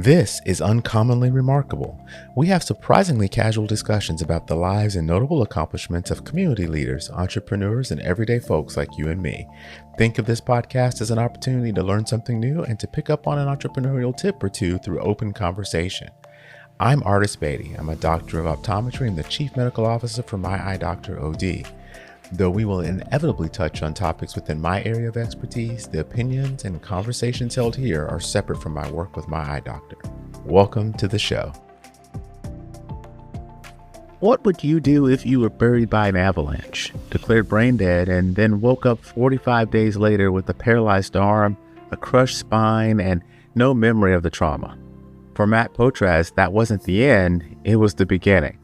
This is Uncommonly Remarkable. We have surprisingly casual discussions about the lives and notable accomplishments of community leaders, entrepreneurs, and everyday folks like you and me. Think of this podcast as an opportunity to learn something new and to pick up on an entrepreneurial tip or two through open conversation. I'm Artis Beatty. I'm a doctor of optometry and the chief medical officer for My Eye Doctor OD. Though we will inevitably touch on topics within my area of expertise, the opinions and conversations held here are separate from my work with My Eye Doctor. Welcome to the show. What would you do if you were buried by an avalanche, declared brain dead, and then woke up 45 days later with a paralyzed arm, a crushed spine, and no memory of the trauma? For Matt Potratz, that wasn't the end, it was the beginning.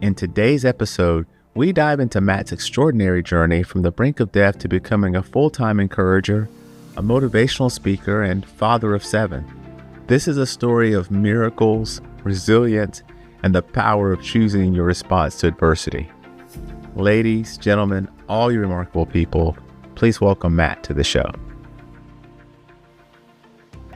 In today's episode, we dive into Matt's extraordinary journey from the brink of death to becoming a full-time encourager, a motivational speaker, and father of 7. This is a story of miracles, resilience, and the power of choosing your response to adversity. Ladies, gentlemen, all you remarkable people, please welcome Matt to the show.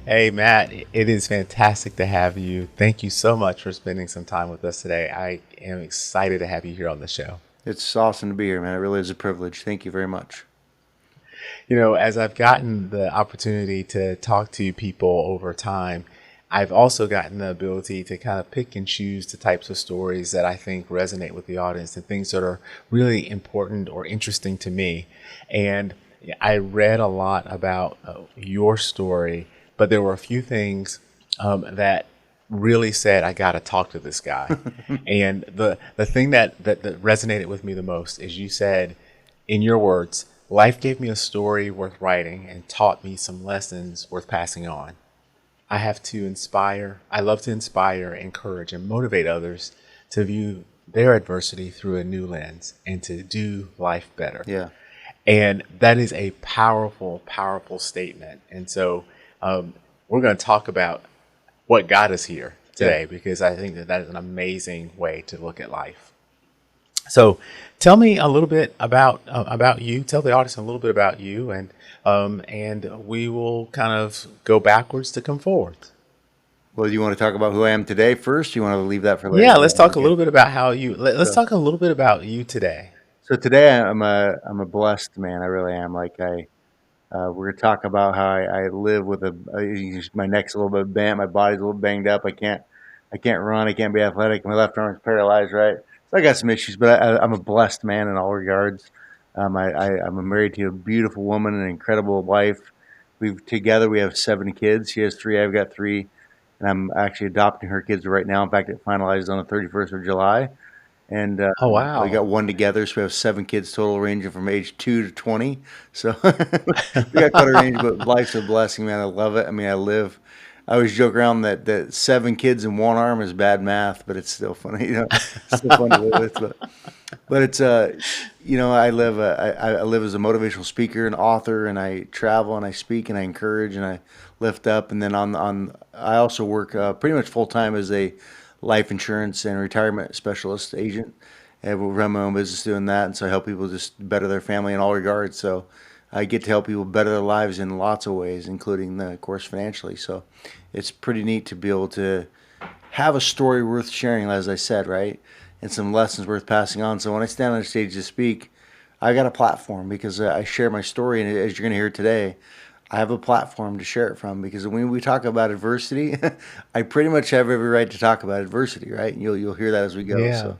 Hey, Matt, it is fantastic to have you. Thank you so much for spending some time with us today. I am excited to have you here on the show. It's awesome to be here, man. It really is a privilege. Thank you very much. You know, as I've gotten the opportunity to talk to people over time, I've also gotten the ability to kind of pick and choose the types of stories that I think resonate with the audience and things that are really important or interesting to me. And I read a lot about your story, but there were a few things that really said, I got to talk to this guy. And the thing that resonated with me the most is you said, in your words, life gave me a story worth writing and taught me some lessons worth passing on. I love to inspire, encourage, and motivate others to view their adversity through a new lens and to do life better. Yeah. And that is a powerful, powerful statement. And so we're going to talk about what got us here today, because I think that is an amazing way to look at life. So tell me a little bit about you. Tell the audience a little bit about you, and we will kind of go backwards to come forward. Well, do you want to talk about who I am today first? You want to leave that for later? Yeah, let's talk a little bit about how you. Let's talk a little bit about you today. So today I'm a blessed man. I really am. We're gonna talk about how I live with my neck's a little bit bent, my body's a little banged up. I can't run, I can't be athletic. My left arm's paralyzed, right? So I got some issues, but I'm a blessed man in all regards. I'm married to a beautiful woman, an incredible wife. We have 7 kids. She has 3, I've got 3, and I'm actually adopting her kids right now. In fact, it finalized on the 31st of July. And oh, wow. We got 1 together, so we have 7 kids total, ranging from age 2 to 20. So we got quite a range, but life's a blessing, man. I love it. I mean, I always joke around that 7 kids in 1 arm is bad math, but it's still funny, it's still fun to live with. But it's, I live as a motivational speaker and author, and I travel and I speak and I encourage and I lift up. And then I also work pretty much full time as a life insurance and retirement specialist agent. I will run my own business doing that, and so I help people just better their family in all regards. So I get to help people better their lives in lots of ways, including, of course, financially. So it's pretty neat to be able to have a story worth sharing, as I said, right? And some lessons worth passing on. So when I stand on a stage to speak, I got a platform because I share my story, and as you're going to hear today, I have a platform to share it from, because when we talk about adversity, I pretty much have every right to talk about adversity, right? And you'll hear that as we go. Yeah. So.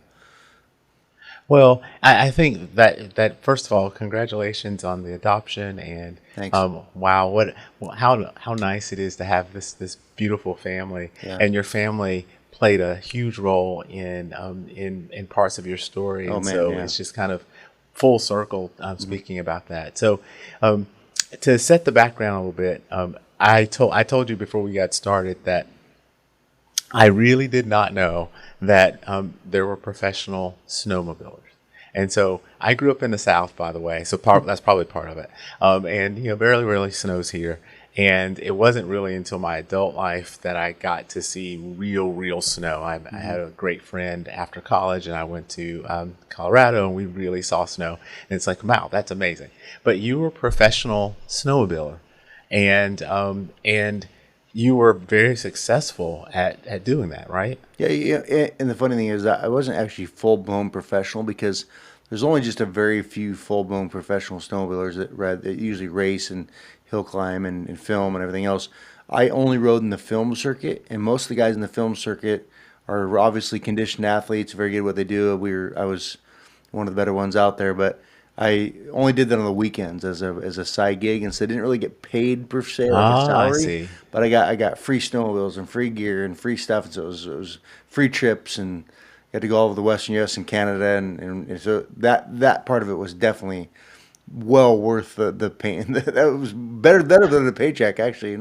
Well, I think that first of all, congratulations on the adoption, and Thanks. Wow, how nice it is to have this beautiful family, and your family played a huge role in parts of your story, and it's just kind of full circle speaking about that. So to set the background a little bit, I told you before we got started that I really did not know that there were professional snowmobilers. And so I grew up in the South, by the way, so that's probably part of it. And barely really snows here. And it wasn't really until my adult life that I got to see real snow. I had a great friend after college, and I went to Colorado, and we really saw snow. And it's like, wow, that's amazing. But you were a professional snowmobiler. And you were very successful at doing that, right? Yeah, yeah. And the funny thing is that I wasn't actually full blown professional because there's only just a very few full blown professional snowmobilers that usually race and hill climb and film and everything else. I only rode in the film circuit, and most of the guys in the film circuit are obviously conditioned athletes, very good at what they do. I was one of the better ones out there, but I only did that on the weekends as a side gig, and so I didn't really get paid per se like a Ah, I salary. see. But I got free snowmobiles and free gear and free stuff, and so it was free trips and got to go all over the Western U.S. and Canada, and so that part of it was definitely well worth the pain. That was better than the paycheck, actually.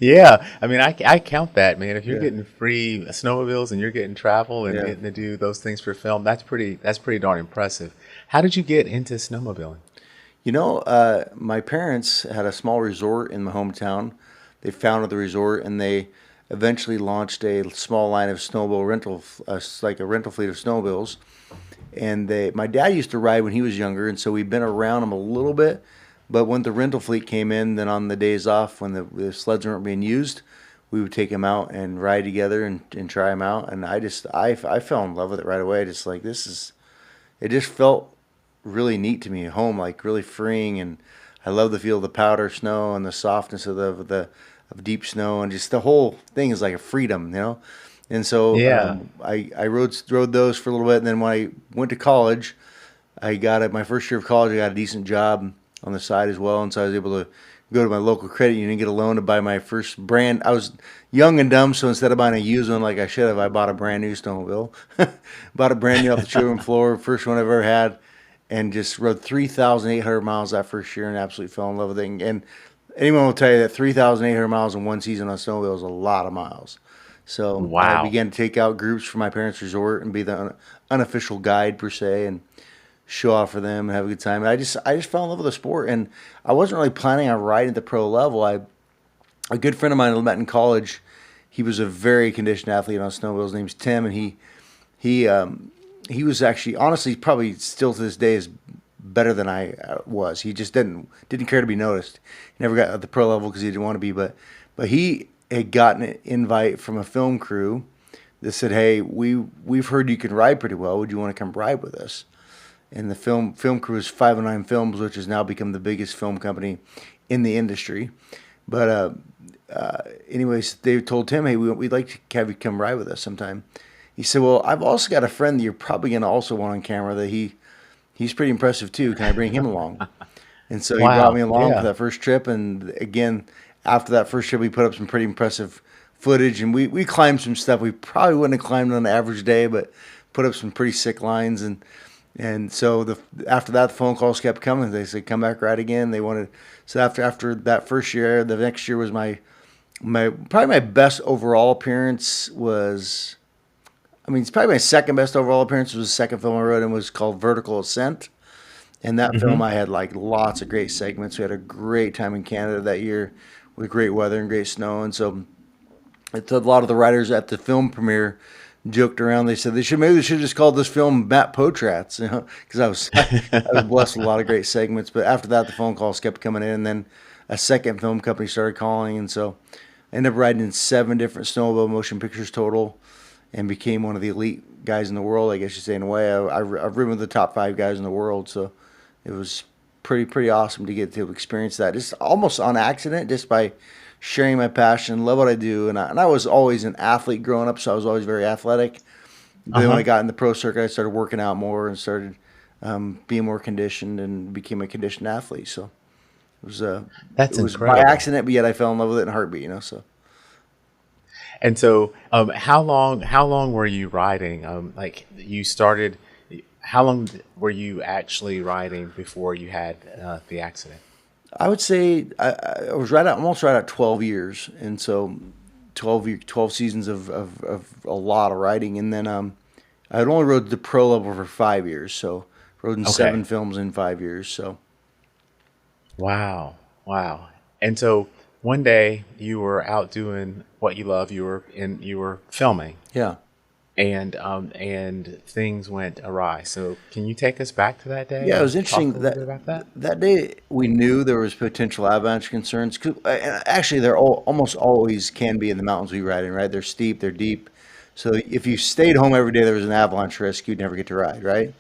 Yeah, I mean, I count that, man. If you're Yeah, getting free snowmobiles and you're getting travel and yeah. getting to do those things for film, that's pretty darn impressive. How did you get into snowmobiling? My parents had a small resort in my hometown. They founded the resort, and they eventually launched a small line of snowmobile rental, like a rental fleet of snowmobiles. And my dad used to ride when he was younger, and so we've been around him a little bit. But when the rental fleet came in, then on the days off when the sleds weren't being used, we would take him out and ride together and try him out. And I fell in love with it right away. Just like it just felt really neat to me at home, like really freeing. And I love the feel of the powder snow and the softness of deep snow, and just the whole thing is like a freedom. And so Yeah. I rode those for a little bit, and then when I went to college, my first year of college. I got a decent job on the side as well, and so I was able to go to my local credit union and get a loan to buy my first brand. I was young and dumb, so instead of buying a used one like I should have, I bought a brand new snowmobile. Bought a brand new off the showroom floor, first one I've ever had, and just rode 3,800 miles that first year and absolutely fell in love with it. And anyone will tell you that 3,800 miles in one season on a snowmobile is a lot of miles. So I Wow. began to take out groups from my parents' resort and be the unofficial guide per se, and show off for them and have a good time. I just fell in love with the sport, and I wasn't really planning on riding at the pro level. A good friend of mine I met in college. He was a very conditioned athlete on snowmobiles. His name's Tim, and he was actually honestly probably still to this day is better than I was. He just didn't care to be noticed. He never got at the pro level because he didn't want to be, but he had gotten an invite from a film crew that said, "Hey, we've heard you can ride pretty well. Would you want to come ride with us?" And the film crew is 509 Films, which has now become the biggest film company in the industry. But anyways, they told Tim, "Hey, we'd like to have you come ride with us sometime." He said, "Well, I've also got a friend that you're probably going to also want on camera that he's pretty impressive too. Can I bring him along?" And so he brought me Wow. along for Yeah. that first trip. And again, after that first trip, we put up some pretty impressive footage, and we climbed some stuff we probably wouldn't have climbed on an average day, but put up some pretty sick lines. And so after that, the phone calls kept coming. They said, "Come back, ride again." They wanted, so after that first year, the next year was my probably my best overall appearance was. I mean, it's probably my second best overall appearance was the second film I wrote, and was called Vertical Ascent. And that film, Hmm. I had like lots of great segments. We had a great time in Canada that year with great weather and great snow. And so it's a lot of the writers at the film premiere joked around. They said they should have just called this film Matt Potratz, because I was blessed with a lot of great segments. But after that, the phone calls kept coming in, and then a second film company started calling, and so I ended up riding in 7 different snowmobile motion pictures total, and became one of the elite guys in the world. I guess you say in a way. I've ridden with the top 5 guys in the world, so it was pretty awesome to get to experience that, just almost on accident, just by sharing my passion, love what I do, and I was always an athlete growing up, so I was always very athletic. But then when I Uh-huh. got in the pro circuit, I started working out more and started being more conditioned and became a conditioned athlete. So it was it That's was by incredible. accident, but yet I fell in love with it in a heartbeat. So And so, how long were you riding? Like you started, how long were you actually riding before you had the accident? I would say I was almost right at 12 years, and so 12 seasons of a lot of riding, and then I had only rode the pro level for 5 years, so rode in Okay. 7 films in 5 years. So Wow. Wow. And so one day you were out doing what you love. You were filming, yeah, and things went awry. So can you take us back to that day Yeah, it and was talk interesting a little that bit about that? that day we knew there was potential avalanche concerns. And actually, there almost always can be in the mountains we ride in. Right, they're steep, they're deep. So if you stayed home every day, there was an avalanche risk. You'd never get to ride. Right.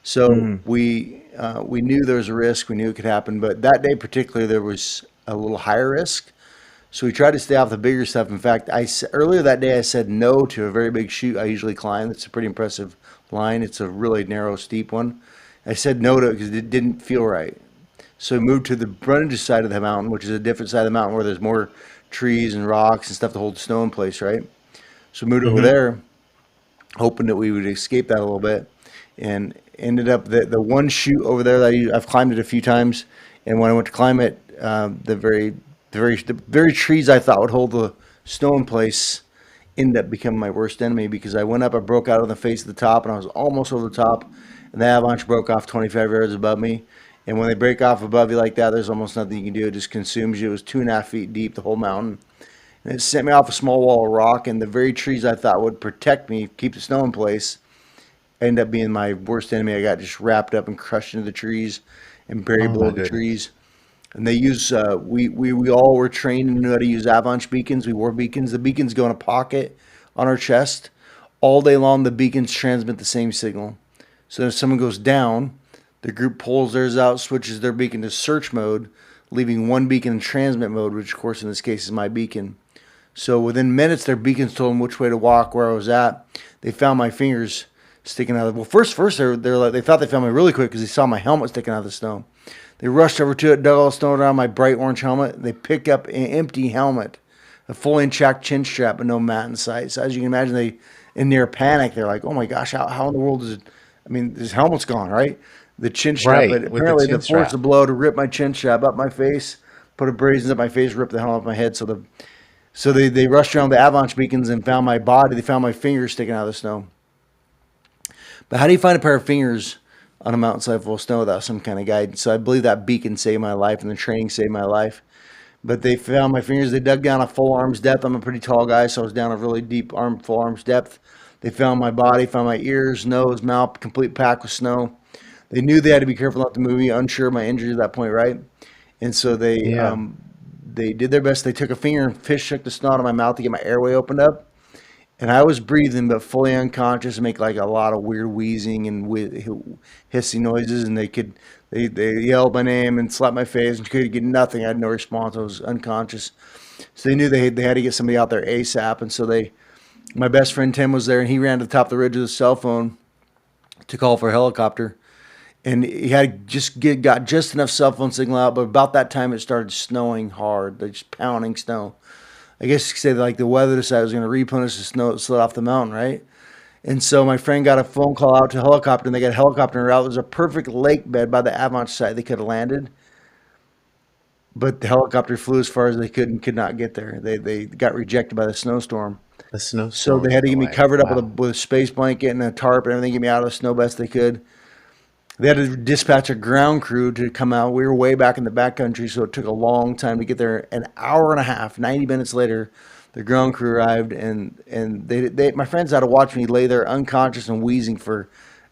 So Mm, we knew there was a risk. We knew it could happen. But that day particularly, there was a little higher risk. So we tried to stay off the bigger stuff. In fact, earlier that day I said no to a very big chute I usually climb. It's a pretty impressive line. It's a really narrow, steep one. I said no to it because it didn't feel right. So we moved to the Brundage side of the mountain, which is a different side of the mountain where there's more trees and rocks and stuff to hold snow in place, right? So we moved over hmm there, hoping that we would escape that a little bit, and ended up the one chute over there that I've climbed it a few times, and when I went to climb it, the very trees I thought would hold the snow in place ended up becoming my worst enemy because I went up, I broke out on the face of the top, and I was almost over the top, and the avalanche broke off 25 yards above me. And when they break off above you like that, there's almost nothing you can do. It just consumes you. It was 2.5 feet deep, the whole mountain. And it sent me off a small wall of rock, and the very trees I thought would protect me, keep the snow in place, ended up being my worst enemy. I got just wrapped up and crushed into the trees and buried Oh my below the goodness. trees. And they use we all were trained and knew how to use Avalanche beacons. We wore beacons. The beacons go in a pocket on our chest. All day long, the beacons transmit the same signal. So if someone goes down, the group pulls theirs out, switches their beacon to search mode, leaving one beacon in transmit mode, which of course in this case is my beacon. So within minutes, their beacons told them which way to walk, where I was at. They found my fingers sticking out of. Well, first they're like they thought they found me really quick because they saw my helmet sticking out of the snow. They rushed over to it, dug all the snow around my bright orange helmet. They picked up an empty helmet, a fully intact chin strap, but no mat in sight. So as you can imagine, they in near panic. They're like, "Oh my gosh, how in the world is it? I mean, this helmet's gone, right? The chin strap, but Right, with the apparently the chin force strap. of blow to rip my chin strap up my face, put abrasions up my face, rip the helmet off my head. So they rushed around the avalanche beacons and found my body. They found my fingers sticking out of the snow. But how do you find a pair of fingers on a mountainside full of snow without some kind of guidance? So I believe that beacon saved my life and the training saved my life. But they found my fingers. They dug down a full arm's depth. I'm a pretty tall guy, so I was down a really deep full arm's depth. They found my body, found my ears, nose, mouth, complete pack with snow. They knew they had to be careful not to move me, unsure of my injuries at that point, right? And so Yeah. they did their best. They took a finger and fish shook the snot out of my mouth to get my airway opened up. And I was breathing, but fully unconscious, make like a lot of weird wheezing and hissing noises. And they yelled my name and slapped my face and could get nothing. I had no response. I was unconscious. So they knew they had to get somebody out there ASAP. And so my best friend Tim was there, and he ran to the top of the ridge with his cell phone to call for a helicopter. And he had got just enough cell phone signal out, but about that time it started snowing hard, like just pounding snow. I guess you could say that, like the weather decided it was going to replenish the snow that slid off the mountain, right? And so my friend got a phone call out to a helicopter, and they got a helicopter en route. It was a perfect lake bed by the Avalanche site. They could have landed, but the helicopter flew as far as they could and could not get there. They got rejected by the snowstorm. The So snowstorm they was had in to the get me way. covered up Wow. with a space blanket and a tarp and everything, get me out of the snow best they could. They had to dispatch a ground crew to come out. We were way back in the backcountry, so it took a long time to get there. An hour and a half, 90 minutes later, the ground crew arrived, and my friends had to watch me lay there unconscious and wheezing for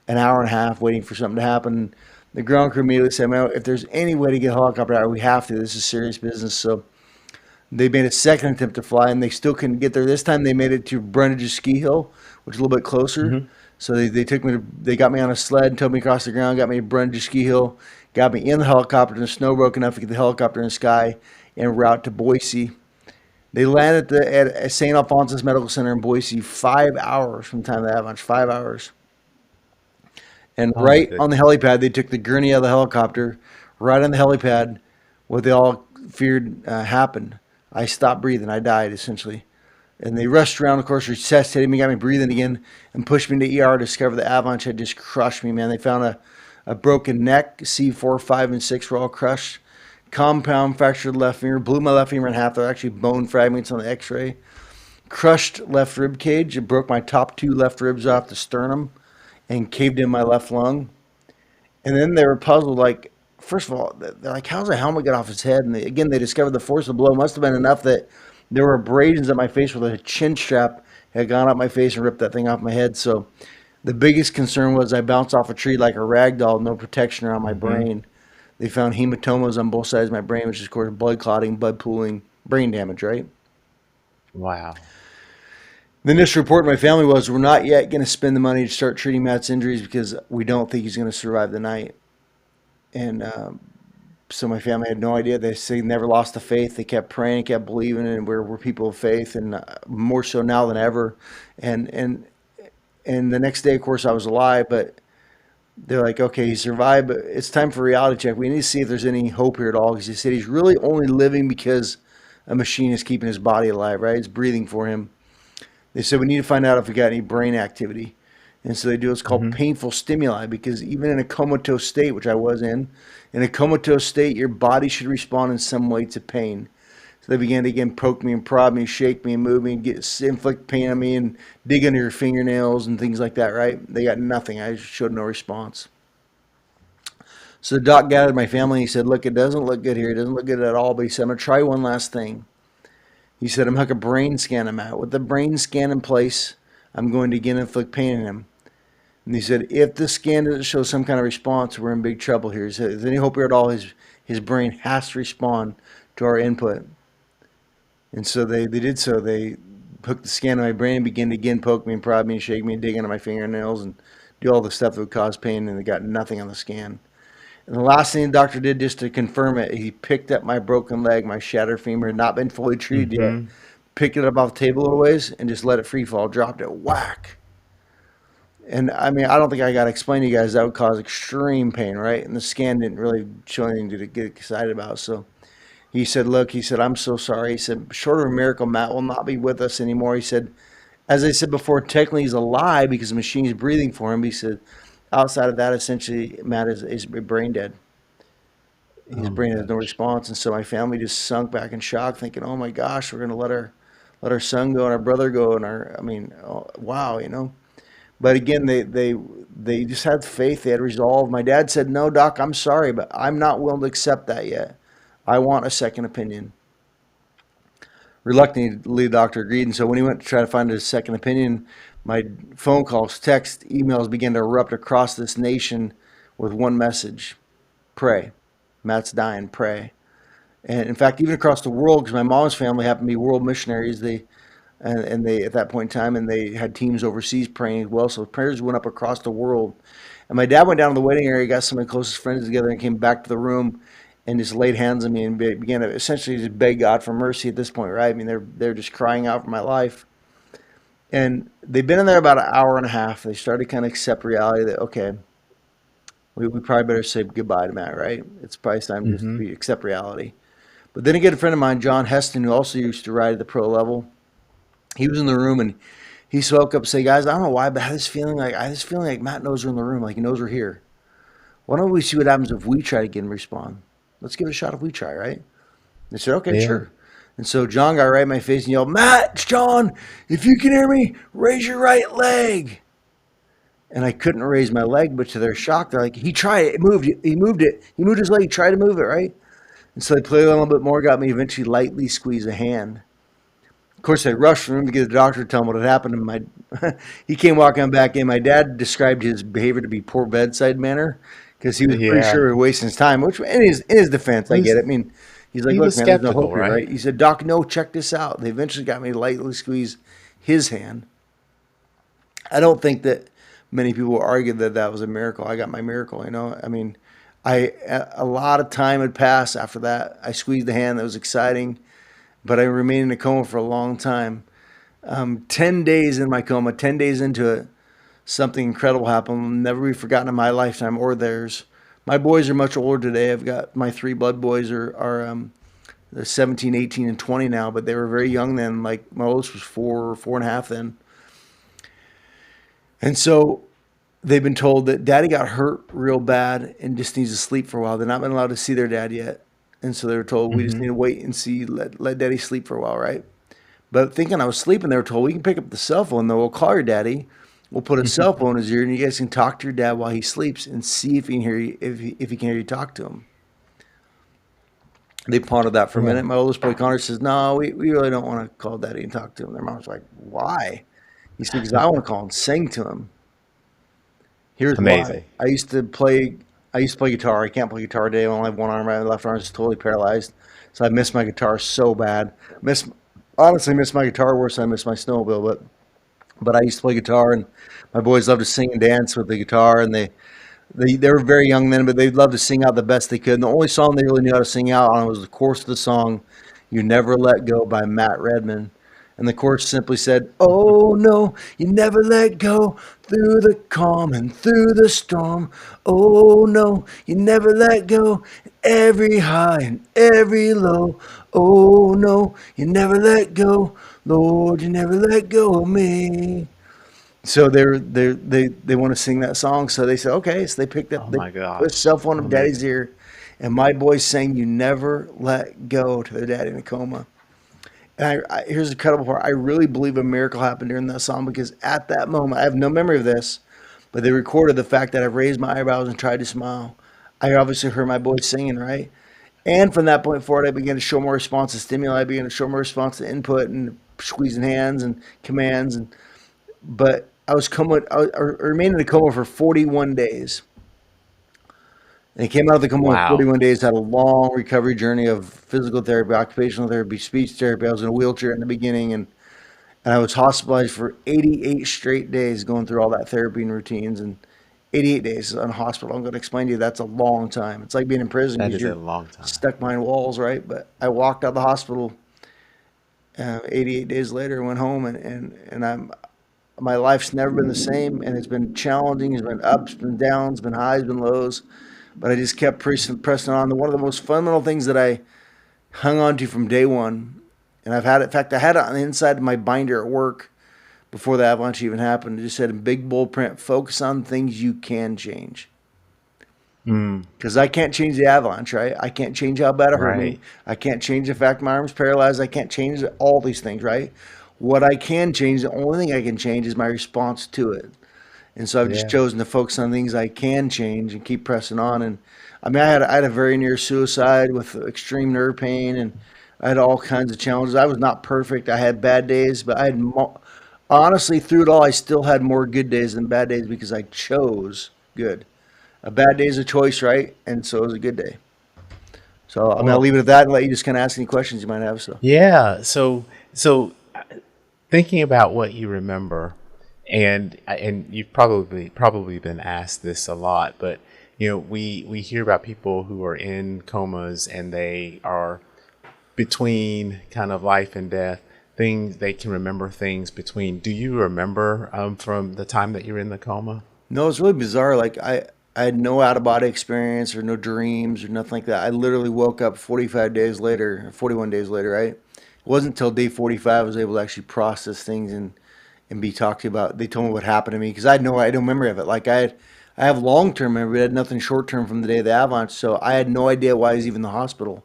an hour and a half, waiting for something to happen. The ground crew immediately said, "Man, if there's any way to get a helicopter out, we have to. This is serious business." So they made a second attempt to fly, and they still couldn't get there. This time they made it to Brundage Ski Hill, which is a little bit closer. Hmm. So they got me on a sled, towed me across the ground, got me to Brundage Ski Hill, got me in the helicopter, and the snow broke enough to get the helicopter in the sky en route to Boise. They landed at St. Alphonsus Medical Center in Boise 5 hours from the time of the avalanche, 5 hours. And Oh my right on the goodness. helipad, they took the gurney out of the helicopter. Right on the helipad, what they all feared happened. I stopped breathing. I died essentially. And they rushed around, of course, resuscitated me, got me breathing again, and pushed me into ER to discover the avalanche had just crushed me, man. They found a broken neck, C4, 5, and 6 were all crushed. Compound fractured left finger, blew my left finger in half. There were actually bone fragments on the x-ray. Crushed left rib cage. It broke my top two left ribs off the sternum and caved in my left lung. And then they were puzzled, like, first of all, they're like, how's the helmet get off his head? And again, they discovered the force of the blow must have been enough that there were abrasions at my face where the chin strap had gone up my face and ripped that thing off my head. So the biggest concern was I bounced off a tree like a rag doll, no protection around my Mm-hmm. brain. They found hematomas on both sides of my brain, which is, of course, blood clotting, blood pooling, brain damage, right? Wow. The initial report to my family was, we're not yet going to spend the money to start treating Matt's injuries because we don't think he's going to survive the night. And so my family had no idea. They never lost the faith. They kept praying, kept believing, and we're people of faith, and more so now than ever. And and and the next day, of course, I was alive, but they're like, okay, he survived, but it's time for a reality check. We need to see if there's any hope here at all. Because he said he's really only living because a machine is keeping his body alive, right? It's breathing for him. They said we need to find out if we got any brain activity. And so they do what's called Mm-hmm. painful stimuli, because even in a comatose state, which I was in a comatose state, your body should respond in some way to pain. So they began to again poke me and prod me, shake me and move me and inflict pain on me and dig under your fingernails and things like that, right? They got nothing. I showed no response. So the doc gathered my family and he said, look, it doesn't look good here. It doesn't look good at all. But he said, I'm going to try one last thing. He said, I'm going to hook a brain scan him out. With the brain scan in place, I'm going to again inflict pain in him. And he said, if the scan doesn't show some kind of response, we're in big trouble here. He said, if there's any hope here at all, his brain has to respond to our input. And so they did so. They hooked the scan on my brain and began to again poke me and prod me and shake me and dig into my fingernails and do all the stuff that would cause pain, and they got nothing on the scan. And the last thing the doctor did just to confirm it, he picked up my broken leg, my shattered femur, had not been fully treated yet, Mm-hmm. picked it up off the table a little ways and just let it free fall, dropped it, whack. And I mean, I don't think I got to explain to you guys that would cause extreme pain, right? And the scan didn't really show anything to get excited about. So he said, look, he said, I'm so sorry. He said, short of a miracle, Matt will not be with us anymore. He said, as I said before, technically he's alive because the machine is breathing for him. He said, outside of that, essentially, Matt is brain dead. Oh His my brain has no gosh. response. And so my family just sunk back in shock, thinking, oh my gosh, we're going to let our son go and our brother go. And I mean, oh, wow, you know. But again, they just had faith. They had resolve. My dad said, no, doc, I'm sorry, but I'm not willing to accept that yet. I want a second opinion. Reluctantly, the doctor agreed. And so when he went to try to find a second opinion, my phone calls, texts, emails began to erupt across this nation with one message: pray. Matt's dying, pray. And in fact, even across the world, because my mom's family happened to be world missionaries, and they at that point in time, and they had teams overseas praying as well. So prayers went up across the world. And my dad went down to the waiting area, got some of my closest friends together, and came back to the room and just laid hands on me and began to essentially just beg God for mercy at this point, right? I mean, they're just crying out for my life. And they've been in there about an hour and a half. They started to kind of accept reality that, okay, we probably better say goodbye to Matt, right? It's probably time to just Mm-hmm. accept reality. But then again, a friend of mine, John Heston, who also used to ride at the pro level, he was in the room and he spoke up and said, guys, I don't know why, but I have this feeling like Matt knows we're in the room, like he knows we're here. Why don't we see what happens if we try to get him to respond? Let's give it a shot if we try, right? They said, okay, Yeah. sure. And so John got right in my face and yelled, Matt, it's John, if you can hear me, raise your right leg. And I couldn't raise my leg, but to their shock, they're like, he tried it, it moved it, he moved it, he moved his leg, tried to move it, right? And so they played a little bit more, got me to eventually lightly squeeze a hand. Of course, I rushed from him to get the doctor to tell him what had happened. And he came walking back in. My dad described his behavior to be poor bedside manner because he was pretty Yeah. sure we were wasting his time. Which, in his defense, He I get was it. I mean, he's like, he "Look, was man, there's no hope skeptical, here, right? right?" He said, "Doc, no, check this out." They eventually got me to lightly squeeze his hand. I don't think that many people argued that that was a miracle. I got my miracle, you know. I mean, a lot of time had passed after that. I squeezed the hand. That was exciting, but I remained in a coma for a long time. 10 days in my coma, 10 days into it, something incredible happened. Will never be forgotten in my lifetime or theirs. My boys are much older today. I've got my three blood boys are they're 17, 18, and 20 now, but they were very young then. Like my oldest was four and a half then. And so they've been told that daddy got hurt real bad and just needs to sleep for a while. They're not been allowed to see their dad yet. And so they were told we just Mm-hmm. need to wait and see, let daddy sleep for a while, right? But thinking I was sleeping, they were told we can pick up the cell phone though. We'll call your daddy. We'll put a cell phone in his ear, and you guys can talk to your dad while he sleeps and see if he can hear you, if he can hear you talk to him. They pondered that for a Yeah. minute. My oldest boy Connor says, "No, we really don't want to call daddy and talk to him." Their mom's like, "Why?" He said, because I want to call and sing to him. Here's why. Amazing. I used to play guitar. I can't play guitar today. I only have one arm. My left arm is totally paralyzed. So I miss my guitar so bad. Miss Honestly miss my guitar worse than I miss my snowmobile. But I used to play guitar, and my boys loved to sing and dance with the guitar, and they were very young then, but they loved to sing out the best they could. And the only song they really knew how to sing out on was the chorus of the song, "You Never Let Go" by Matt Redman. And the chorus simply said, "Oh no, you never let go through the calm and through the storm. Oh no, you never let go every high and every low. Oh no, you never let go. Lord, you never let go of me." So they want to sing that song. So they said, okay. So Oh they my put a gosh. cell phone in daddy's Amazing. ear, and my boys sang "You Never Let Go" to their daddy in a coma. And here's the incredible part. I really believe a miracle happened during that song, because at that moment, I have no memory of this, but they recorded the fact that I raised my eyebrows and tried to smile. I obviously heard my boys singing, right? And from that point forward, I began to show more response to stimuli. I began to show more response to input and squeezing hands and commands. But I was coma. I remained in a coma for 41 days. And I came out of the coma in Wow. 41 days, had a long recovery journey of physical therapy, occupational therapy, speech therapy. I was in a wheelchair in the beginning, and I was hospitalized for 88 straight days going through all that therapy and routines. And 88 days in a hospital. I'm going to explain to you that's a long time. It's like being in prison That because is a you're long time. stuck behind walls, right? But I walked out of the hospital 88 days later and went home, and my life's never been the same, and it's been challenging. It's been ups, been downs, been highs, been lows, but I just kept pressing on. One of the most fundamental things that I hung on to from day one, and I've had it. In fact, I had it on the inside of my binder at work before the avalanche even happened. It just said in big bold print, "Focus on things you can change." Mm, Because I can't change the avalanche, right? I can't change how bad it hurt me. right. I can't change the fact my arm's paralyzed. I can't change all these things, right? What I can change, the only thing I can change is my response to it. And so I've just Yeah. chosen to focus on things I can change and keep pressing on. And I mean, I had a very near suicide with extreme nerve pain, and I had all kinds of challenges. I was not perfect. I had bad days, but honestly, through it all, I still had more good days than bad days because I chose good. A bad day is a choice, right? And so is a good day. So I'm going to Well, leave it at that and let you just kind of ask any questions you might have. So. yeah. So thinking about what you remember, and you've probably been asked this a lot, but we hear about people who are in comas and they are between kind of life and death. Things they can remember things between. Do you remember from the time that you're in the coma? No, it's really bizarre. I had no out of body experience or no dreams or nothing like that. I literally woke up 45 days later, or 41 days later, right? It wasn't until day 45 I was able to actually process things and be talked to about. They told me what happened to me because I had no memory of it. I have long term memory, but I had nothing short term from the day of the avalanche. So I had no idea why I was even in the hospital.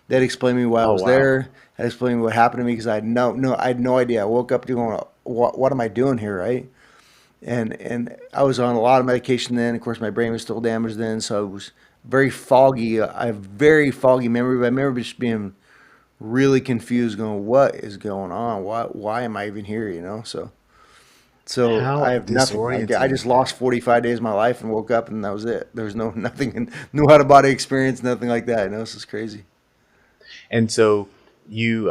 They'd explain to me why I Oh was wow. there. Had explained to me what happened to me because I had no idea. I woke up going, what am I doing here, right? And I was on a lot of medication then. Of course, my brain was still damaged then, so it was very foggy. I have very foggy memory, but I remember just being really confused, going, "What is going on? Why am I even here?" So I How have nothing. I disorienting just is that? lost 45 days of my life and woke up, and that was it. There was no nothing, no out of body experience, nothing like that. This is crazy. And so you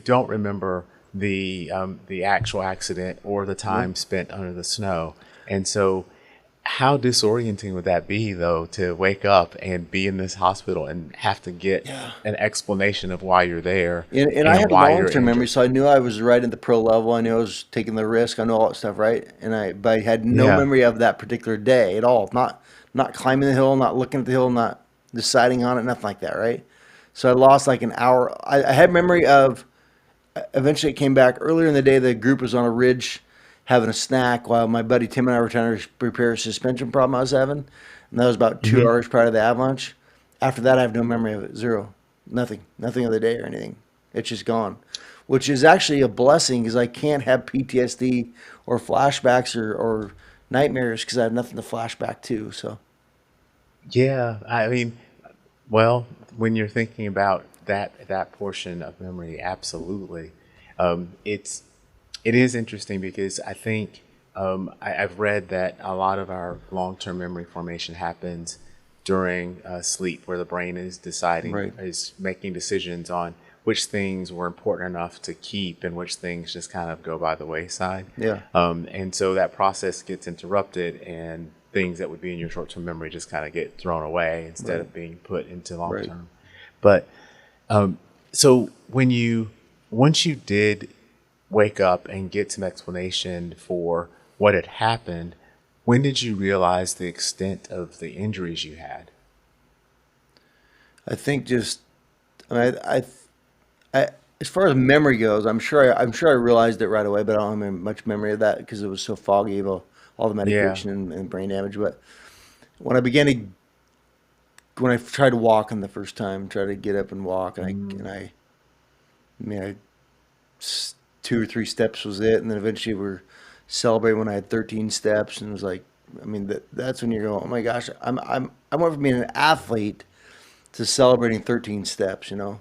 don't remember the actual accident or the No. time spent under the snow. And so, how disorienting would that be, though, to wake up and be in this hospital and have to get Yeah. an explanation of why you're there And I and had why long you're term memory, injured? so I knew I was right at the pro level. I knew I was taking the risk. I know all that stuff, right? But I had no Yeah. memory of that particular day at all. Not climbing the hill, not looking at the hill, not deciding on it, nothing like that, right? So I lost like an hour. I had memory of. Eventually, it came back earlier in the day. The group was on a ridge having a snack while my buddy Tim and I were trying to repair a suspension problem I was having, and that was about two Hmm. hours prior to the avalanche. After that, I have no memory of it. Zero. Nothing of the day or anything. It's just gone, which is actually a blessing because I can't have PTSD or flashbacks or nightmares because I have nothing to flash back to. So Yeah. I mean, well, when you're thinking about that portion of memory, absolutely. It's It is interesting because I think I've read that a lot of our long-term memory formation happens during sleep, where the brain is Right. making decisions on which things were important enough to keep and which things just kind of go by the wayside. Yeah. And so that process gets interrupted, and things that would be in your short-term memory just kind of get thrown away instead Right. of being put into Right. long-term. But so once you did wake up and get some explanation for what had happened, when did you realize the extent of the injuries you had? I think just I as far as memory goes, I'm sure I realized it right away, but I don't have much memory of that because it was so foggy of all the Yeah. medication and brain damage. But when I began to when I tried to walk on the first time, tried to get up and walk, I mean, two or three steps was it, and then eventually we were celebrating when I had 13 steps, and it was like, I mean, that's when you're going, oh my gosh, I went from being an athlete to celebrating 13 steps. Yeah.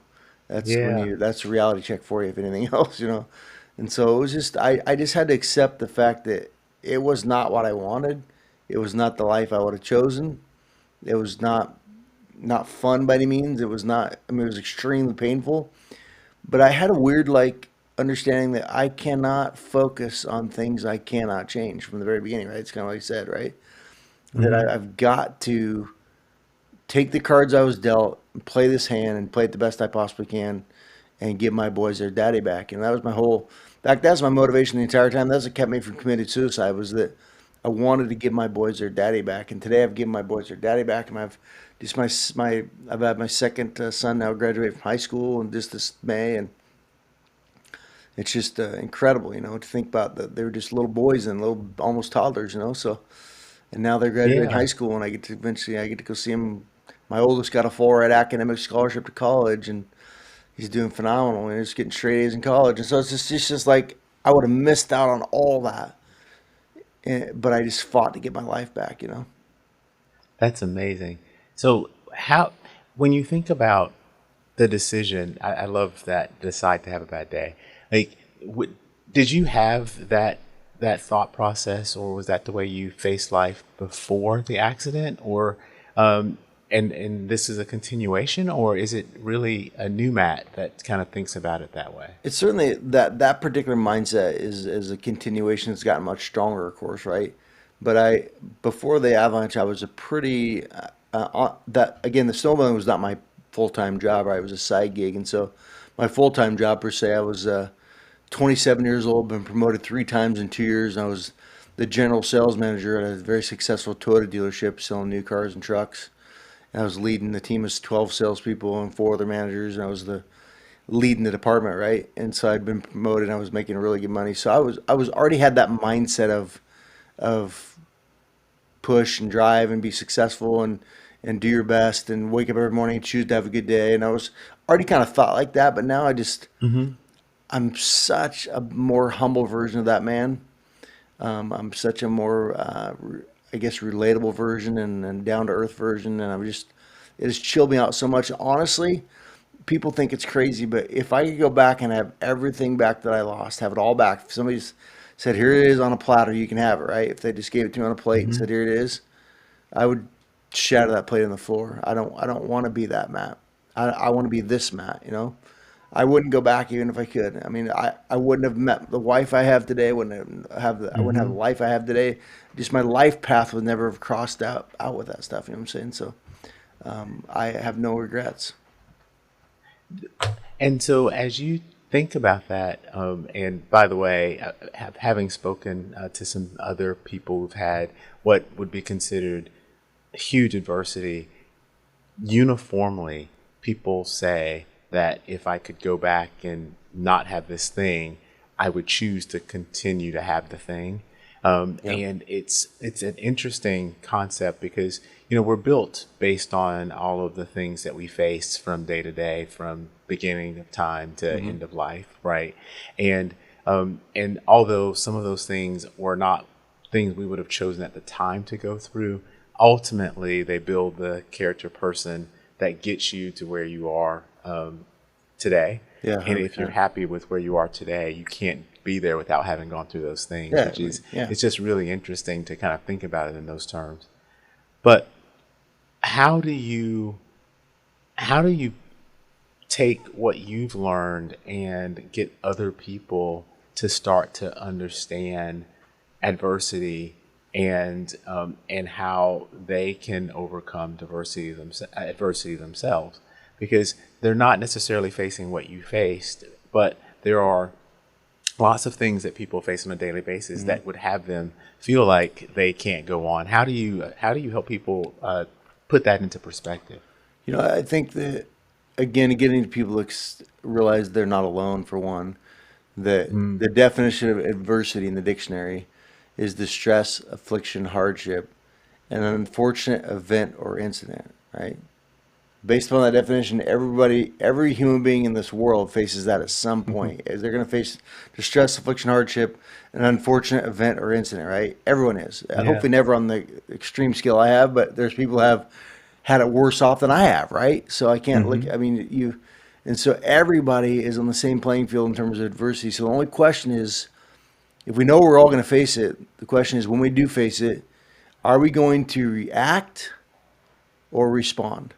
That's a reality check for you, if anything else. And so it was just, I just had to accept the fact that it was not what I wanted. It was not the life I would have chosen. It was not fun by any means. It was not, I mean, it was extremely painful. But I had a weird like understanding that I cannot focus on things I cannot change from the very beginning, right? It's kind of like I said, right? That Hmm. I've got to take the cards I was dealt, play this hand, and play it the best I possibly can, and give my boys their daddy back. And that was my whole. In fact, that's my motivation the entire time. That's what kept me from committing suicide. Was that I wanted to give my boys their daddy back, and today I've given my boys their daddy back, and I've just my I've had my second son now graduate from high school, and just this May, and it's just incredible, to think about that they were just little boys and little almost toddlers. So and now they're graduating Yeah. high school, and I get to go see them. My oldest got a full ride academic scholarship to college, and he's doing phenomenal, and he's getting straight A's in college. And so it's just like I would have missed out on all that, but I just fought to get my life back. That's amazing. So how, when you think about the decision, I love that decide to have a bad day. Like, did you have that thought process, or was that the way you faced life before the accident, or and this is a continuation, or is it really a new Matt that kind of thinks about it that way? It's certainly that particular mindset is a continuation. It's gotten much stronger, of course, right? But I before the Avalanche, I was a pretty that again the snowmobiling was not my full time job. Right? It was a side gig, and so my full time job per se, I was 27 years old, been promoted 3 times in 2 years. And I was the general sales manager at a very successful Toyota dealership selling new cars and trucks. And I was leading the team of 12 salespeople and 4 other managers, and I was the leading the department, right? And so I'd been promoted. And I was making really good money, so I was already had that mindset of push and drive and be successful and do your best and wake up every morning and choose to have a good day. And I was already kind of thought like that, but now Hmm. I'm such a more humble version of that man. I'm such a more, I guess, relatable version and down to earth version, and it has chilled me out so much. Honestly, people think it's crazy, but if I could go back and have everything back that I lost, have it all back. If somebody's said, "Here it is on a platter, you can have it," right? If they just gave it to me on a plate and Hmm. said, "Here it is," I would shatter that plate on the floor. I don't want to be that Matt. I want to be this Matt. I wouldn't go back even if I could. I mean, I wouldn't have met the wife I have today. I wouldn't have the Hmm. life I have today. Just my life path would never have crossed out with that stuff. You know what I'm saying? So I have no regrets. And so, as you think about that, and by the way, having spoken to some other people who've had what would be considered huge adversity, uniformly, people say that if I could go back and not have this thing, I would choose to continue to have the thing. Yeah. And it's an interesting concept because we're built based on all of the things that we face from day to day, from beginning of time to Hmm. end of life, right? And although some of those things were not things we would have chosen at the time to go through, ultimately they build the character person that gets you to where you are today. Yeah, And if you're 100%. happy with where you are today, you can't be there without having gone through those things, Yeah, which is, yeah. it's just really interesting to kind of think about it in those terms. But how do you, how do you take what you've learned and get other people to start to understand adversity and how they can overcome adversity themselves, because they're not necessarily facing what you faced, but there are lots of things that people face on a daily basis Mhm. that would have them feel like they can't go on. How do you help people put that into perspective? I think that, again, getting people to realize they're not alone, for one, that the definition of adversity in the dictionary is distress, affliction, hardship, an unfortunate event or incident, right? Based upon that definition, every human being in this world faces that at some point. Is they're going to face distress, affliction, hardship, an unfortunate event or incident, right? Everyone is. Yeah. Hopefully, never on the extreme scale I have, but there's people who have had it worse off than I have, right? So I can't look. Hmm. I mean, and so everybody is on the same playing field in terms of adversity. So the only question is, if we know we're all going to face it, the question is, when we do face it, are we going to react or respond?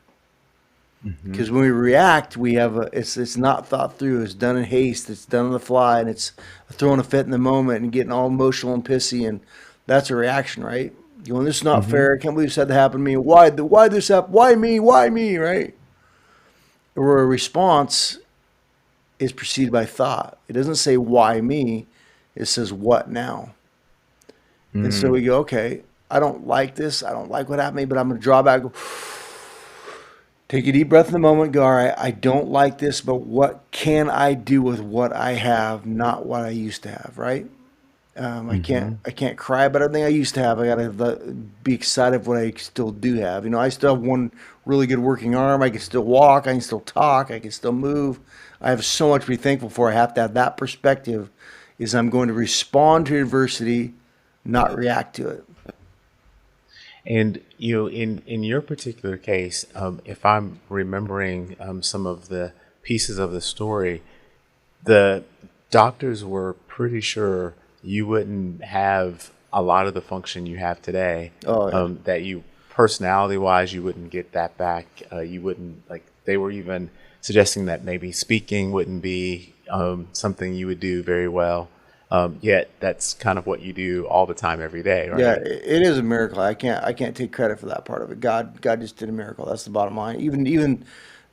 Hmm. Because when we react, we have it's not thought through. It's done in haste. It's done on the fly, and it's throwing a fit in the moment and getting all emotional and pissy, and that's a reaction, right? Going, this is not Hmm. fair. I can't believe this had to happen to me. Why this happen? Why me? Why me? Right? Or a response is preceded by thought. It doesn't say why me. It says what now. And so we go, okay, I don't like this. I don't like what happened to me, but I'm going to draw back. Take a deep breath in the moment. Go, all right, I don't like this, but what can I do with what I have, not what I used to have, right? Hmm. I can't cry about everything I used to have. I got to be excited for what I still do have. I still have one really good working arm. I can still walk. I can still talk. I can still move. I have so much to be thankful for. I have to have that perspective. Is I'm going to respond to adversity, not react to it. And in your particular case, if I'm remembering some of the pieces of the story, the doctors were pretty sure you wouldn't have a lot of the function you have today. Oh yeah, That you, personality wise, you wouldn't get that back. You wouldn't, like, they were even suggesting that maybe speaking wouldn't be something you would do very well. Yet that's kind of what you do all the time, every day, yeah. right? It is a miracle. I can't take credit for that part of it. God just did a miracle. That's the bottom line. Even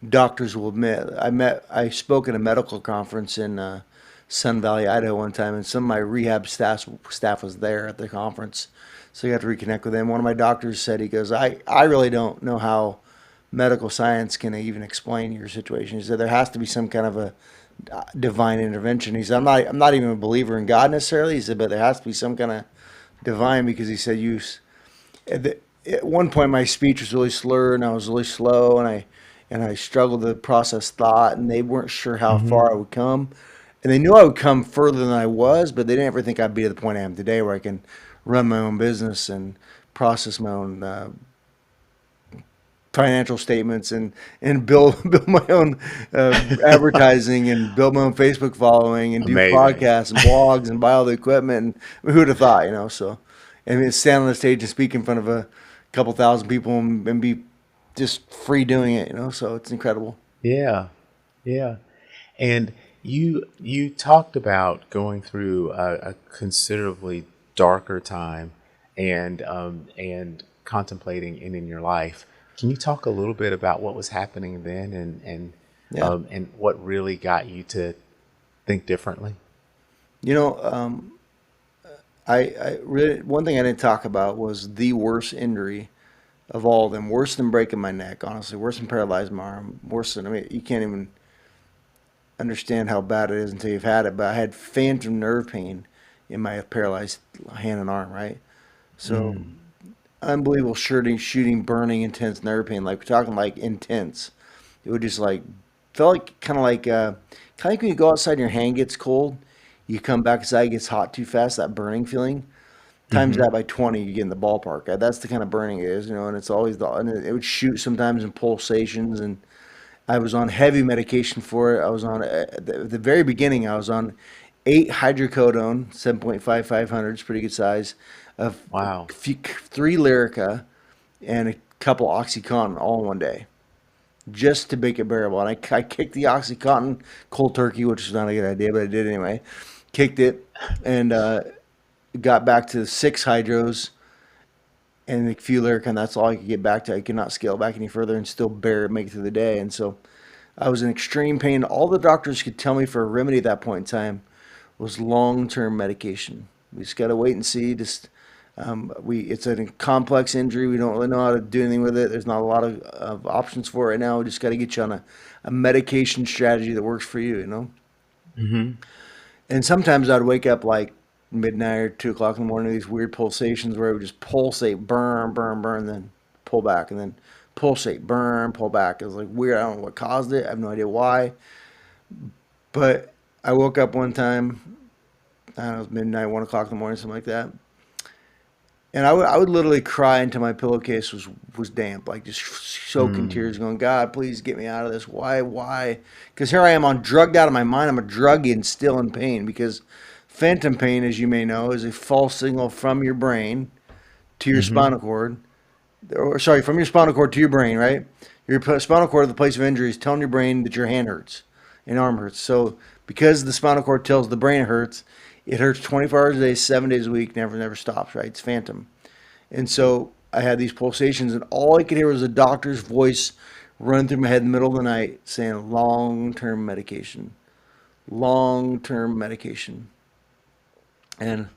doctors will admit. I spoke at a medical conference in Sun Valley, Idaho one time, and some of my rehab staff was there at the conference, so you got to reconnect with them. One of my doctors said, he goes, I really don't know how medical science can even explain your situation. He said there has to be some kind of a divine intervention. He said I'm not even a believer in God necessarily. He said, but there has to be some kind of divine, because he said at one point my speech was really slurred and I was really slow, and I struggled to process thought, and they weren't sure how Hmm. far I would come, and they knew I would come further than I was, but they didn't ever think I'd be to the point I am today, where I can run my own business and process my own financial statements, and build build my own advertising, and build my own Facebook following, and do Amazing. podcasts and blogs and buy all the equipment. And who'd have thought, So, and then stand on the stage and speak in front of a couple thousand people, and be just free doing it. So it's incredible. Yeah, yeah. And you talked about going through a considerably darker time and contemplating ending your life. Can you talk a little bit about what was happening then Yeah. and what really got you to think differently? You know, I really, one thing I didn't talk about was the worst injury of all of them. Worse than breaking my neck, honestly. Worse than paralyzed my arm. Worse than, I mean, you can't even understand how bad it is until you've had it. But I had phantom nerve pain in my paralyzed hand and arm, right? So Mm. unbelievable shooting, burning, intense nerve pain. Like, we're talking like intense. It would just like, felt like kind of like when you go outside and your hand gets cold, you come back inside, it gets hot too fast. That burning feeling. Times Hmm. that by 20, you get in the ballpark. That's the kind of burning it is, and it's always and it would shoot sometimes in pulsations, and I was on heavy medication for it. I was on at the very beginning. I was on 8 hydrocodone, 7.55 hundreds, pretty good size, of Wow. three Lyrica, and a couple OxyContin all in one day, just to make it bearable. And I kicked the OxyContin cold turkey, which is not a good idea, but I did anyway. Kicked it and got back to 6 hydros and a few Lyrica, and that's all I could get back to. I could not scale back any further and still make it through the day. And so I was in extreme pain. All the doctors could tell me for a remedy at that point in time was long-term medication. We just got to wait and see. Just it's a complex injury. We don't really know how to do anything with it. There's not a lot of options for it right now. We just got to get you on a medication strategy that works for you, you know? Hmm. And sometimes I'd wake up like midnight or 2 o'clock in the morning, these weird pulsations where it would just pulsate, burn, burn, burn, then pull back, and then pulsate, burn, pull back. It was like weird. I don't know what caused it. I have no idea why. But I woke up one time, I don't know, it was midnight, 1 o'clock in the morning, something like that. And I would literally cry until my pillowcase was damp, like just soaking Mm. tears, going, God, please get me out of this. Why, why? Because here I am on drugged out of my mind. I'm a druggie and still in pain because phantom pain, as you may know, is a false signal from your brain to your Hmm. spinal cord, or sorry, from your spinal cord to your brain, right? Your spinal cord at the place of injury is telling your brain that your hand hurts and arm hurts. So because the spinal cord tells the brain it hurts 24 hours a day, 7 days a week, never stops, right? It's phantom. And so I had these pulsations, and all I could hear was a doctor's voice run through my head in the middle of the night saying long-term medication, long-term medication. And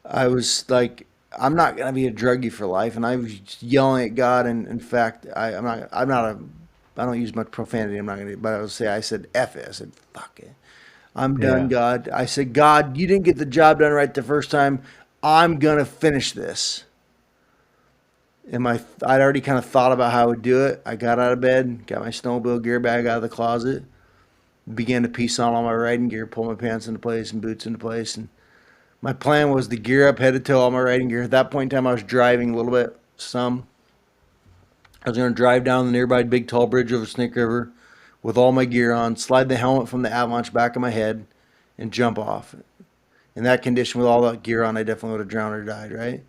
I was like, I'm not gonna be a druggie for life, and I was yelling at God. And in fact, I don't use much profanity. I'm not gonna, but I said, F it. I said, fuck it. I'm done, Yeah. God. I said, God, you didn't get the job done right the first time. I'm gonna finish this. I'd already kind of thought about how I would do it. I got out of bed, got my snowmobile gear bag out of the closet, began to piece on all my riding gear, pull my pants into place and boots into place, and my plan was to gear up head to toe all my riding gear. At that point in time, I was driving a little bit, some. I was going to drive down the nearby big tall bridge over Snake River with all my gear on, slide the helmet from the Avalanche back of my head, and jump off. In that condition, with all that gear on, I definitely would have drowned or died, right?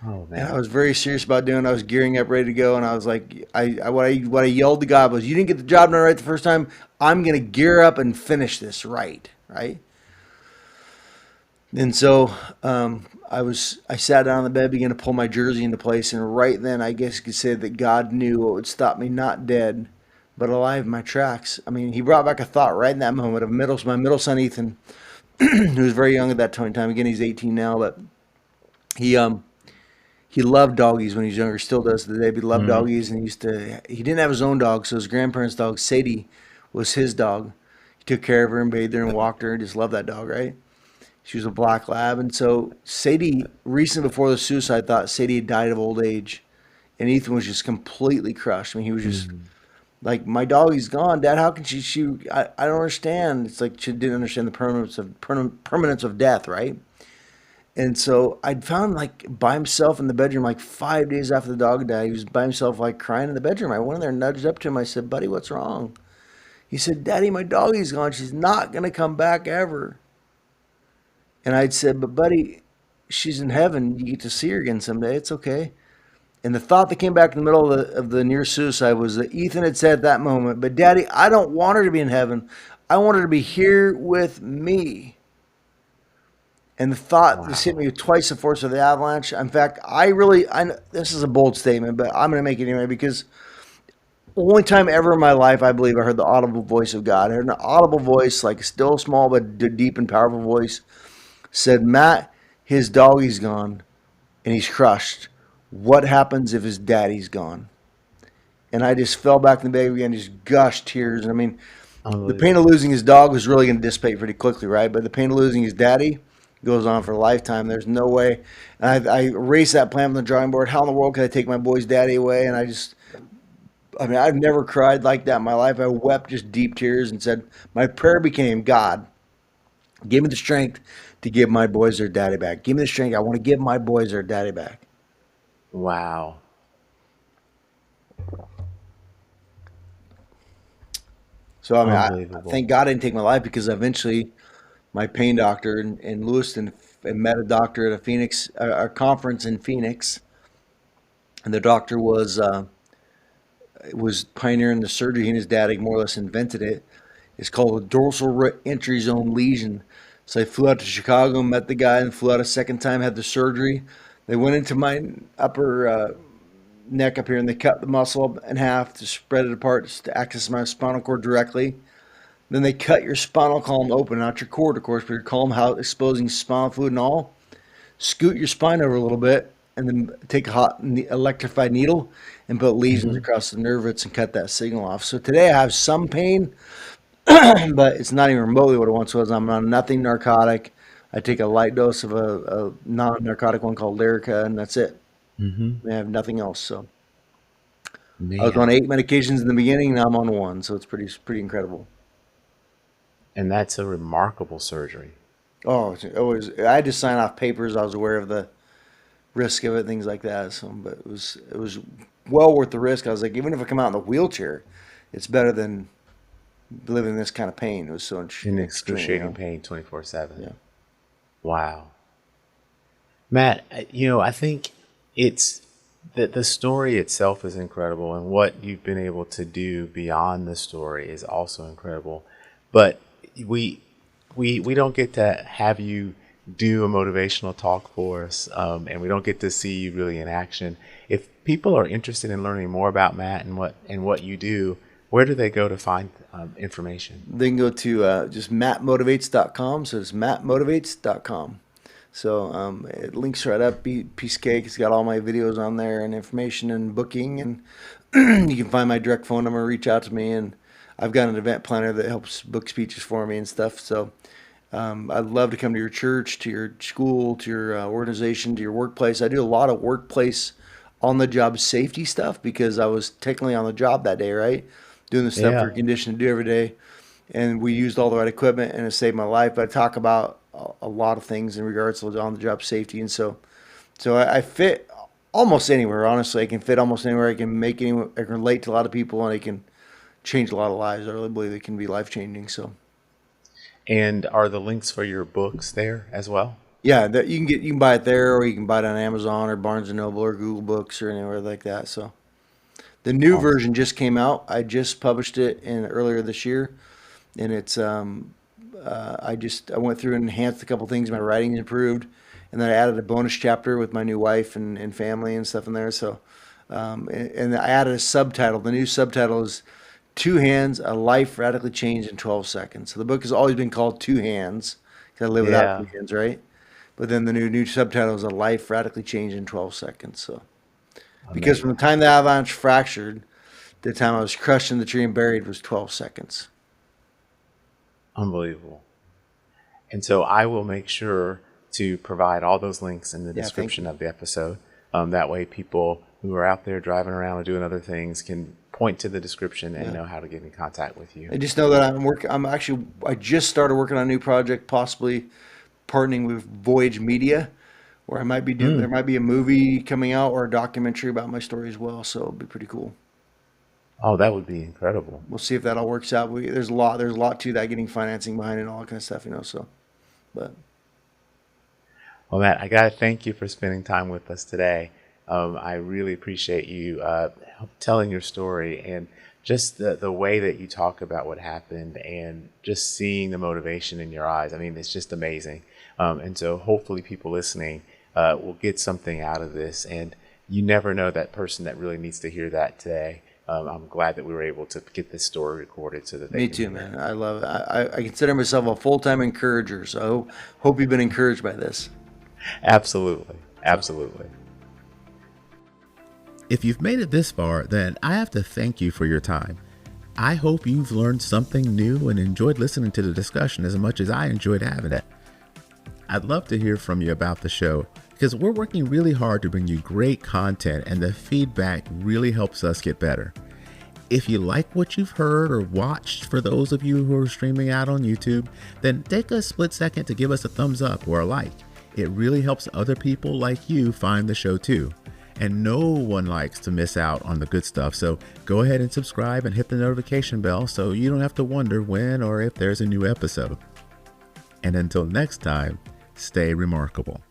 Oh And I man. was very serious about doing it. I was gearing up, ready to go, and I was like, what I yelled to God was, "You didn't get the job done right the first time. I'm going to gear up and finish this right, right." And so I sat down on the bed, began to pull my jersey into place, and right then I guess you could say that God knew what would stop me not dead, but alive in my tracks. I mean, He brought back a thought right in that moment of my middle son Ethan, who was very young at that point in time. Again, he's 18 now, but he um he loved doggies when he was younger, still does today. But he loved Mm. doggies, and he didn't have his own dog, so his grandparents' dog Sadie was his dog. He took care of her and bathed her and walked her, and just loved that dog, right? She was a black lab. And so Sadie, recently before the suicide, thought Sadie had died of old age. And Ethan was just completely crushed. I mean, he was just Mm. like, my doggy's gone, Dad. How can I don't understand. It's like she didn't understand the permanence of death, right? And so I'd found like by himself in the bedroom, like 5 days after the dog died, he was by himself, like crying in the bedroom. I went in there, nudged up to him. I said, Buddy, what's wrong? He said, Daddy, my doggy's gone. She's not going to come back ever. And I'd said, but buddy, she's in heaven. You get to see her again someday. It's okay. And the thought that came back in the middle of the near suicide was that Ethan had said at that moment, but Daddy, I don't want her to be in heaven. I want her to be here with me. And the thought just hit Wow. me with twice the force of the avalanche. In fact, this is a bold statement, but I'm going to make it anyway because the only time ever in my life I believe I heard the audible voice of God. I heard an audible voice, like a still small but deep and powerful voice, said, Matt, his doggy's gone and he's crushed. What happens if his daddy's gone? And I just fell back in the bed again, just gushed tears. And I mean, the pain of Unbelievable. losing his dog was really going to dissipate pretty quickly, right? But the pain of losing his daddy goes on for a lifetime. There's no way. And I erased that plan from the drawing board. How in the world could I take my boy's daddy away? And I mean, I've never cried like that in my life. I wept just deep tears and said, my prayer became, God, give me the strength to give my boys their daddy back. Give me the strength. I want to give my boys their daddy back. Wow. So, I mean, I Unbelievable. thank God I didn't take my life because eventually my pain doctor in Lewiston and met a doctor at a Phoenix, a conference in Phoenix. And the doctor was pioneering the surgery. He and his dad had more or less invented it. It's called a dorsal entry zone lesion. So I flew out to Chicago, met the guy, and flew out a second time, had the surgery. They went into my upper neck up here and they cut the muscle in half to spread it apart to access my spinal cord directly. Then they cut your spinal column open, not your cord, of course, but your column, how exposing spinal fluid and all. Scoot your spine over a little bit, and then take a hot electrified needle and put lesions Hmm. across the nerve roots and cut that signal off. So today I have some pain, but it's not even remotely what it once was. I'm on nothing narcotic. I take a light dose of a non-narcotic one called Lyrica, and that's it. Hmm. I have nothing else. So I was on Man. 8 medications in the beginning, now I'm on one. So it's pretty incredible. And that's a remarkable surgery. Oh, it was. I had to sign off papers. I was aware of the risk of it, things like that. So, but it was well worth the risk. I was like, even if I come out in the wheelchair, it's better than living this kind of pain. It was so In extreme, excruciating pain 24/7. Yeah. Wow. Matt, I think it's that the story itself is incredible, and what you've been able to do beyond the story is also incredible. But we we don't get to have you do a motivational talk for us, and we don't get to see you really in action. If people are interested in learning more about Matt and what you do, where do they go to find information? They can go to just mattmotivates.com. So it's mattmotivates.com. So it links right up. Piece of cake. It's got all my videos on there and information and booking. And you can find my direct phone number, reach out to me. And I've got an event planner that helps book speeches for me and stuff. So I'd love to come to your church, to your school, to your organization, to your workplace. I do a lot of workplace on the job safety stuff because I was technically on the job that day, right? Doing the stuff Yeah. you're conditioned to do every day. And we used all the right equipment and it saved my life. But I talk about a lot of things in regards to on the job safety. And so I fit almost anywhere, honestly. I can fit almost anywhere. I can make anyone, I can relate to a lot of people and I can change a lot of lives. I really believe it can be life changing. So. And are the links for your books there as well? Yeah, that you can buy it there, or you can buy it on Amazon or Barnes and Noble or Google Books or anywhere like that. So the new Awesome. version just came out. I just published it in earlier this year, and it's I went through and enhanced a couple things. My writing improved, and then I added a bonus chapter with my new wife and family and stuff in there. So and I added a subtitle. The new subtitle is Two Hands: A Life Radically Changed in 12 Seconds. So the book has always been called Two Hands because I live without Yeah. two hands, right? But then the new subtitle is A Life Radically Changed in 12 Seconds. So because from the Amazing. time the avalanche fractured to the time I was crushed in the tree and buried was 12 seconds. Unbelievable. And so I will make sure to provide all those links in the Yeah, thank description you. of the episode. That way, people who are out there driving around and doing other things can point to the description and Yeah. know how to get in contact with you. I just know that I just started working on a new project, possibly partnering with Voyage Media, where there Mm. might be a movie coming out or a documentary about my story as well. So it'll be pretty cool. Oh, that would be incredible. We'll see if that all works out. There's a lot to that, getting financing behind it and all that kind of stuff, So, but Well, Matt, I got to thank you for spending time with us today. I really appreciate you telling your story and just the way that you talk about what happened and just seeing the motivation in your eyes. I mean, it's just amazing. And so hopefully people listening will get something out of this. And you never know that person that really needs to hear that today. I'm glad that we were able to get this story recorded so that they me can too, hear it. man. I love it. I consider myself a full-time encourager, so hope you've been encouraged by this. Absolutely. So. Absolutely. If you've made it this far, then I have to thank you for your time. I hope you've learned something new and enjoyed listening to the discussion as much as I enjoyed having it. I'd love to hear from you about the show because we're working really hard to bring you great content and the feedback really helps us get better. If you like what you've heard or watched, for those of you who are streaming out on YouTube, then take a split second to give us a thumbs up or a like. It really helps other people like you find the show too. and no one likes to miss out on the good stuff. So go ahead and subscribe and hit the notification bell so you don't have to wonder when or if there's a new episode. And until next time, stay remarkable.